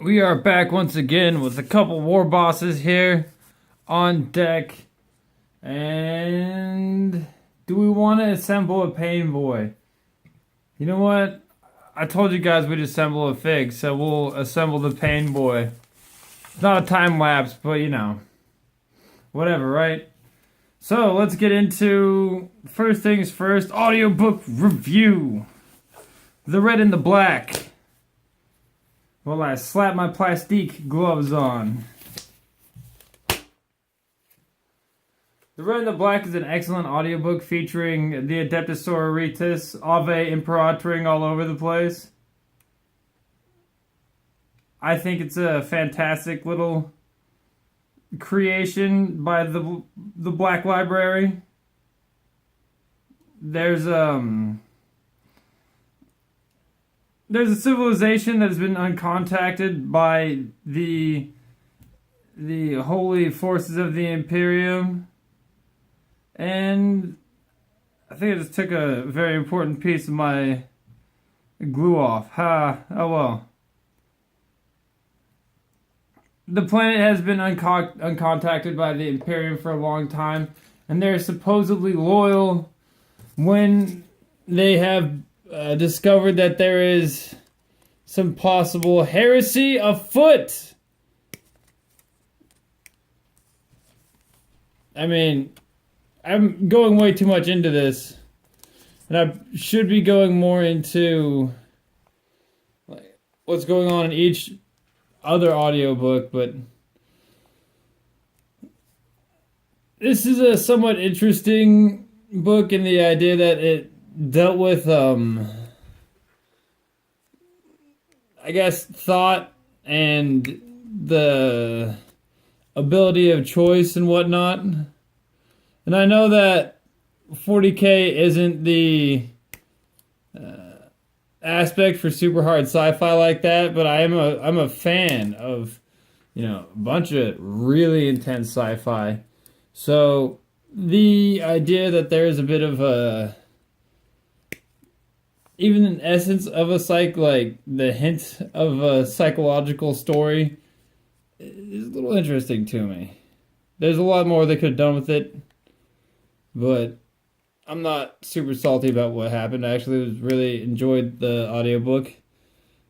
We are back once again with a couple war bosses here on deck. And do we want to assemble a Pain Boy? You know what? I told you guys we'd assemble a Fig, so we'll assemble the Pain Boy. It's not a time lapse, but you know, whatever, right? So let's get into first things first, audiobook review. The Red and the Black. Well, I slap my plastique gloves on. The Red and the Black is an excellent audiobook featuring the Adeptus Sororitas, Ave Imperatoring all over the place. I think it's a fantastic little creation by the Black Library. There's a civilization that has been uncontacted by the holy forces of the Imperium. And I think I just took a very important piece of my glue off. Oh well. The planet has been uncontacted by the Imperium for a long time, and they're supposedly loyal when they have discovered that there is some possible heresy afoot. I mean, I'm going way too much into this, and I should be going more into like what's going on in each other audiobook, but this is a somewhat interesting book in the idea that it dealt with I guess thought and the ability of choice and whatnot. And I know that 40K isn't the aspect for super hard sci-fi like that, but I'm a fan of, you know, a bunch of really intense sci-fi. So the idea that there is a bit of a, even an essence of a like the hint of a psychological story is a little interesting to me. There's a lot more they could have done with it, but I'm not super salty about what happened. I actually really enjoyed the audiobook.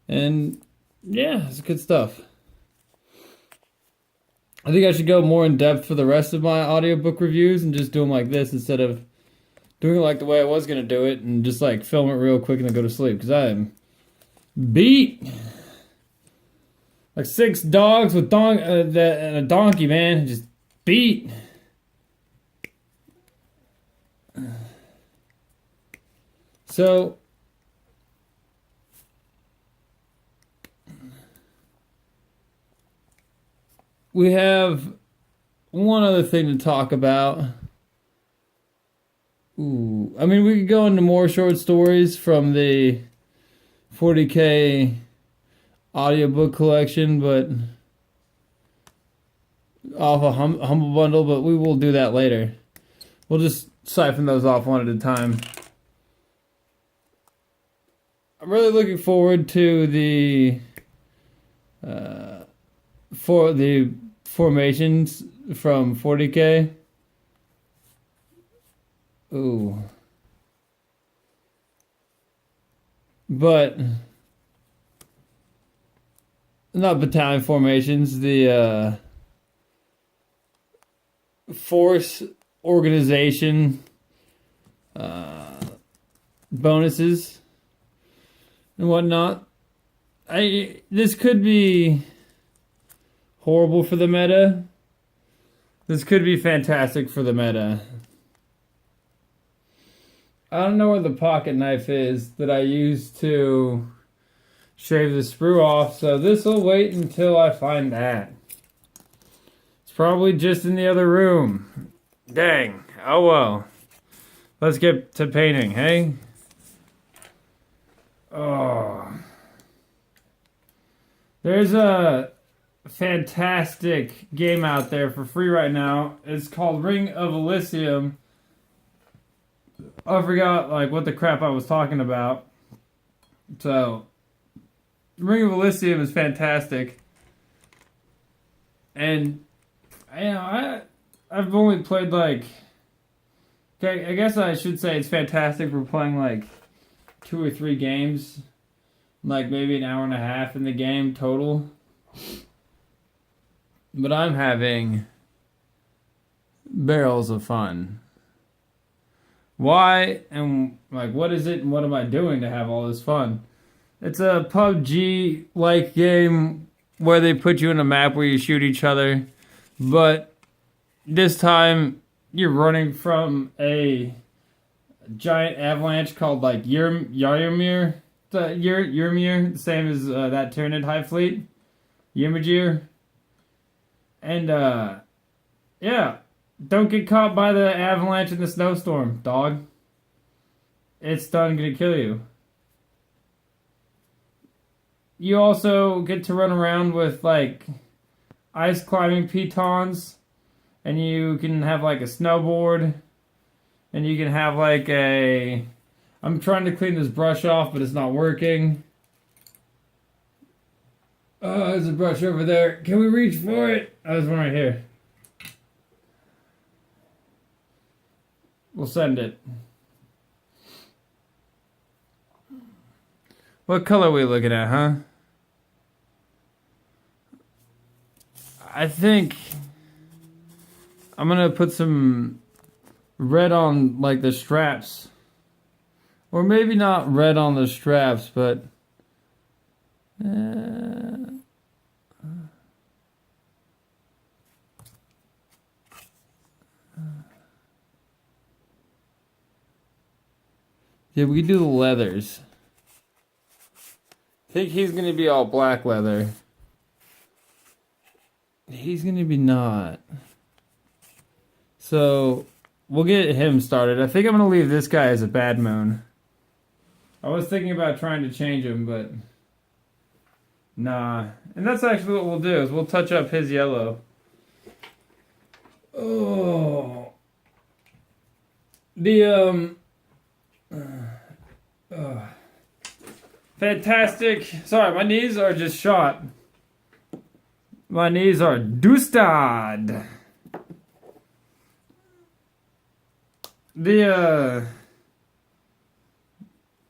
And yeah, it's good stuff. I think I should go more in depth for the rest of my audiobook reviews and just do them like this instead of doing it like the way I was going to do it and just like film it real quick and then go to sleep, because I am beat. Like 6 dogs with and a donkey, man. Just beat. So, we have one other thing to talk about. Ooh, I mean, we could go into more short stories from the 40K audiobook collection, but off a Humble Bundle, but we will do that later. We'll just siphon those off one at a time. I'm really looking forward to the formations from 40K. Ooh. But not battalion formations, the force organization bonuses and whatnot. This could be horrible for the meta. This could be fantastic for the meta. I don't know where the pocket knife is that I used to shave the sprue off, so this will wait until I find that. It's probably just in the other room. Dang. Oh well. Let's get to painting, hey? Oh. There's a fantastic game out there for free right now. It's called Ring of Elysium. I forgot like what the crap I was talking about. So Ring of Elysium is fantastic, and I've only played like. Okay, I guess I should say it's fantastic for playing like 2 or 3 games, like maybe an hour and a half in the game total. But I'm having barrels of fun. Why and like what is it and what am I doing to have all this fun? It's a PUBG like game where they put you in a map where you shoot each other, but this time you're running from a giant avalanche called like Yarmir. Yrmir, the same as that Tyranid Hive fleet. Ymir. And yeah, don't get caught by the avalanche and the snowstorm, dog. It's done gonna kill you. You also get to run around with like ice climbing pitons, and you can have like a snowboard, and you can have like a. I'm trying to clean this brush off, but it's not working. Oh, there's a brush over there. Can we reach for it? Oh, there's one right here. We'll send it. What color are we looking at, huh? I think I'm gonna put some red on like the straps. Or maybe not red on the straps, but yeah, we can do the leathers. I think he's gonna be all black leather. He's gonna be not. So we'll get him started. I think I'm gonna leave this guy as a bad moon. I was thinking about trying to change him, but nah. And that's actually what we'll do, is we'll touch up his yellow. Oh. The, fantastic. Sorry, my knees are just shot. My knees are dustad.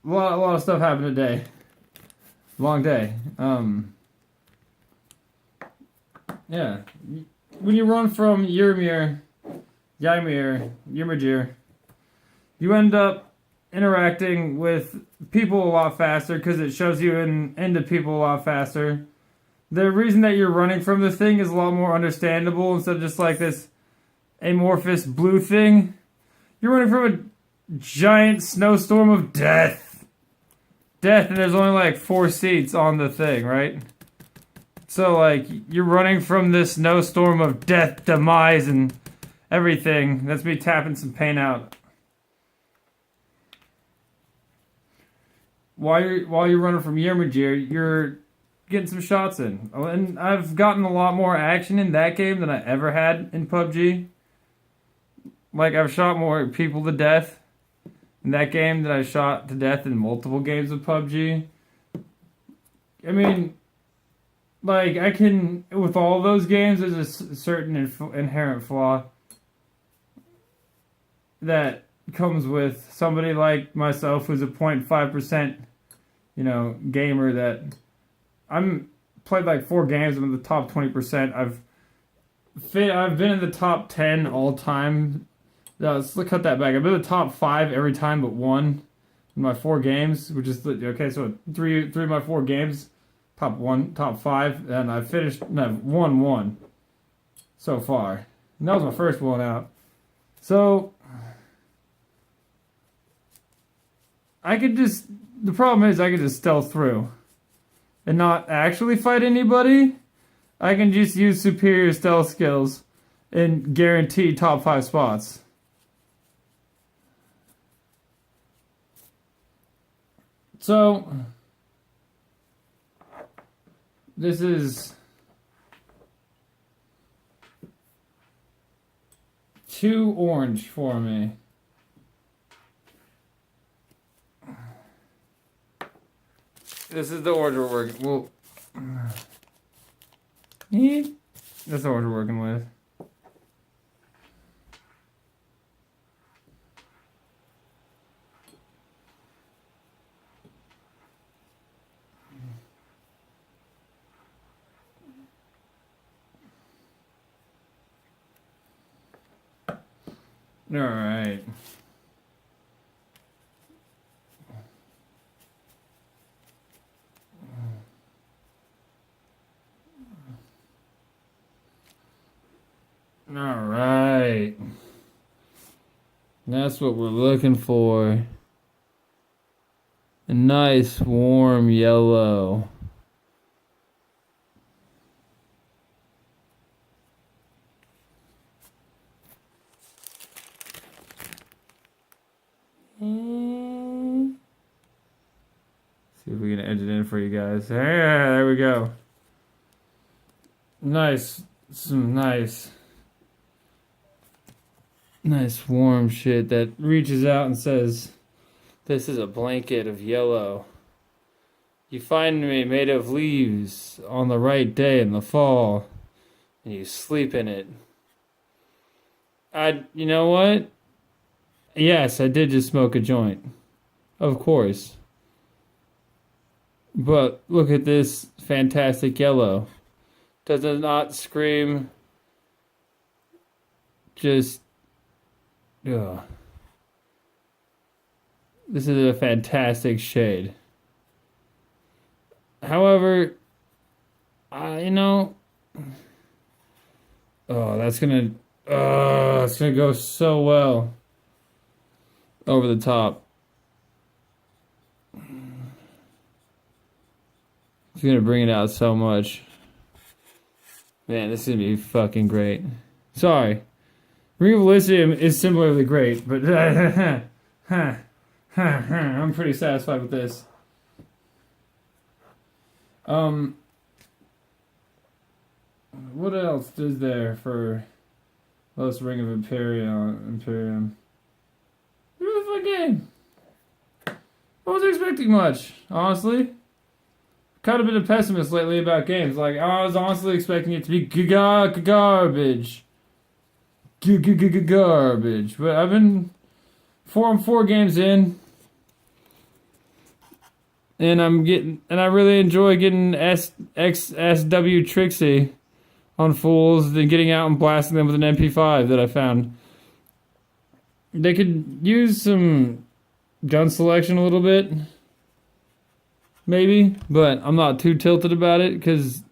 A lot of stuff happened today. Long day. Yeah. When you run from Ymir, you end up interacting with people a lot faster because it shows you into people a lot faster. The reason that you're running from the thing is a lot more understandable instead of just like this amorphous blue thing. You're running from a giant snowstorm of death. And there's only like 4 seats on the thing, right? So like you're running from this snowstorm of death, demise, and everything. That's me tapping some paint out. While you're running from Ymir, you're getting some shots in. And I've gotten a lot more action in that game than I ever had in PUBG. Like, I've shot more people to death in that game than I shot to death in multiple games of PUBG. I mean, like, I can, with all those games, there's a certain inherent flaw that comes with somebody like myself who's a 0.5%, gamer that I'm played like 4 games. I'm in the top 20%. I've been in the top 10 all time. Let's cut that back. I've been in the top 5 every time but 1 in my 4 games, which is okay. So three of my 4 games, top 5, and I've won 1 so far. And that was my first one out. So the problem is I could just stealth through and not actually fight anybody. I can just use superior stealth skills and guarantee top 5 spots. So this is too orange for me. This is the order we're working. Well, yeah, that's the order we're working with. All right. All right. That's what we're looking for. A nice warm yellow. See if we can edge it in for you guys. Yeah, there we go. Nice, some nice warm shit that reaches out and says, "This is a blanket of yellow. You find me made of leaves on the right day in the fall, and you sleep in it." You know what? Yes, I did just smoke a joint. Of course. But look at this fantastic yellow. Does it not scream just... Ugh. This is a fantastic shade. However, you know... Oh, that's gonna... it's gonna go so well over the top. It's gonna bring it out so much. Man, this is gonna be fucking great. Sorry. Regal Lithium is similarly great, but I'm pretty satisfied with this. What else is there for Lost Ring of Imperium? Really fun game. I wasn't expecting much, honestly. Kind of been a pessimist lately about games. Like, I was honestly expecting it to be garbage. Garbage. But I've been 4 games in. And I really enjoy getting SW Trixie on fools, then getting out and blasting them with an MP5 that I found. They could use some gun selection a little bit, maybe, but I'm not too tilted about it because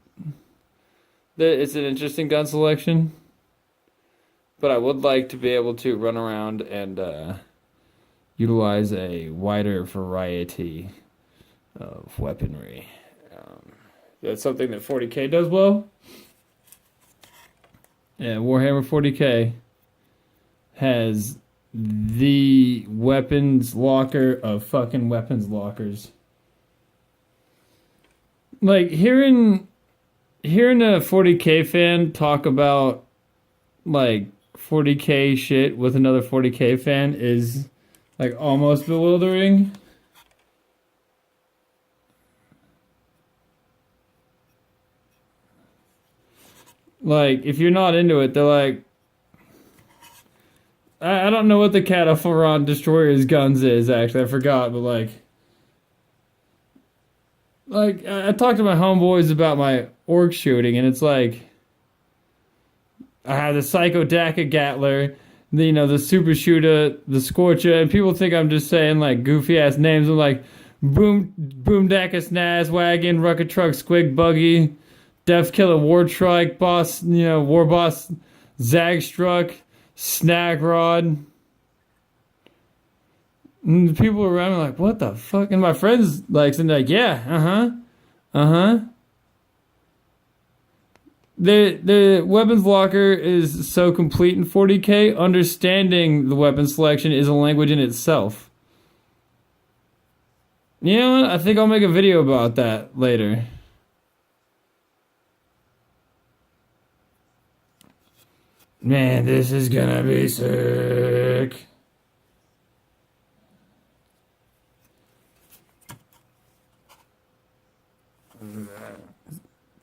it's an interesting gun selection. But I would like to be able to run around and utilize a wider variety of weaponry. That's something that 40K does well. Yeah, Warhammer 40K has the weapons locker of fucking weapons lockers. Like, hearing a 40K fan talk about, like, 40K shit with another 40K fan is, like, almost bewildering. Like, if you're not into it, they're like... I don't know what the Cataphoron Destroyer's guns is, actually. I forgot, but, like... I talked to my homeboys about my orc shooting, and it's like... I have the Psycho Daka Gatler, the Super Shooter, the Scorcher, and people think I'm just saying, like, goofy-ass names. I'm like, Boom Daka Snaz Wagon, Rocket Truck, Squig Buggy... Death Killer War Trike, Boss, War Boss, Zagstruck, Snag Rod. And the people around me are like, what the fuck? And my friends like, yeah, The weapons locker is so complete in 40K, understanding the weapon selection is a language in itself. You know what? I think I'll make a video about that later. Man, this is gonna be sick.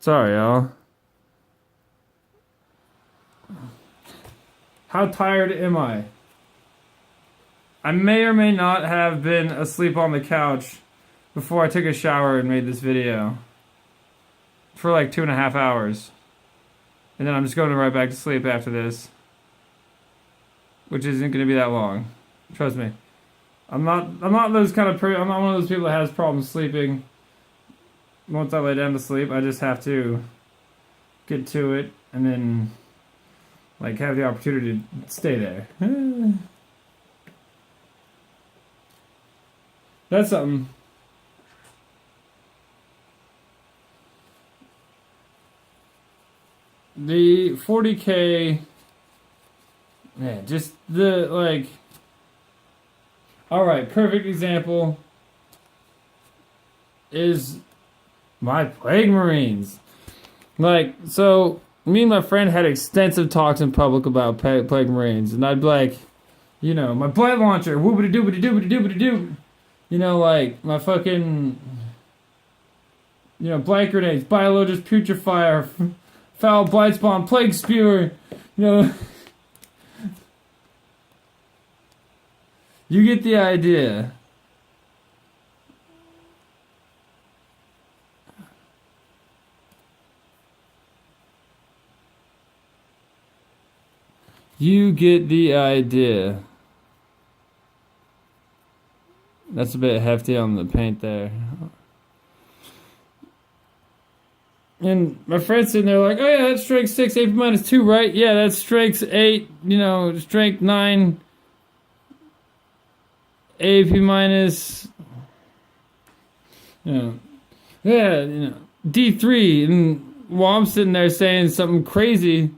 Sorry, y'all. How tired am I? I may or may not have been asleep on the couch before I took a shower and made this video. For like 2.5 hours. And then I'm just going right back to sleep after this. Which isn't going to be that long. Trust me. I'm not those kind of I'm not one of those people that has problems sleeping. Once I lay down to sleep, I just have to get to it and then like have the opportunity to stay there. That's something. The 40K, yeah, just the, like, alright, perfect example is my Plague Marines. Like, so, me and my friend had extensive talks in public about Plague Marines, and I'd be like, you know, my blight launcher, whoopity doopity doopity doopity doop. You know, like, my fucking, you know, blight grenades, biologist putrefier, foul blight spawn, plague spewer, you know. You get the idea. You get the idea. That's a bit hefty on the paint there. And my friend's sitting there like, oh yeah, that's strength 6, AP minus 2, right? Yeah, that's strength 8, you know, strength 9, AP minus, you know, yeah, you know, D3. And while I'm sitting there saying something crazy,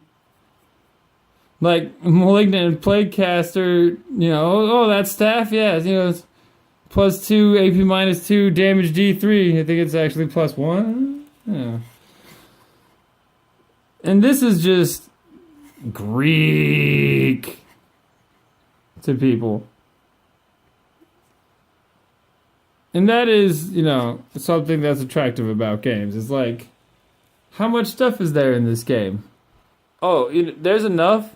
like Malignant Plaguecaster, you know, oh, that staff, yeah, you know, it's plus 2, AP minus 2, damage D3. I think it's actually plus 1. Yeah. And this is just Greek to people. And that is, you know, something that's attractive about games. It's like, how much stuff is there in this game? Oh, you know, there's enough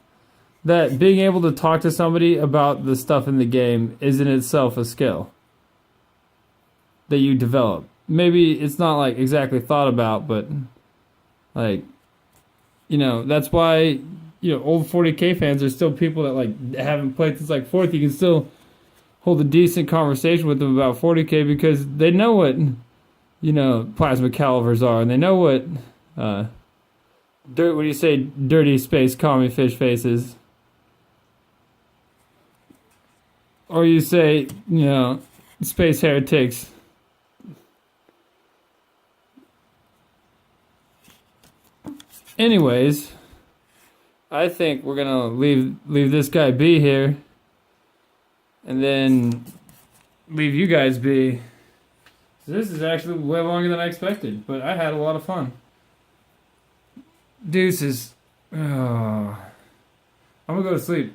that being able to talk to somebody about the stuff in the game is in itself a skill that you develop. Maybe it's not like exactly thought about, but like, you know, that's why, you know, old 40K fans are still people that like haven't played since like 4th. You can still hold a decent conversation with them about 40K because they know what, you know, plasma calibers are, and they know what what do you say, dirty space commie fish faces, or you say, you know, space heretics. Anyways, I think we're gonna leave this guy be here, and then leave you guys be. So this is actually way longer than I expected, but I had a lot of fun. Deuces. Oh. I'm gonna go to sleep.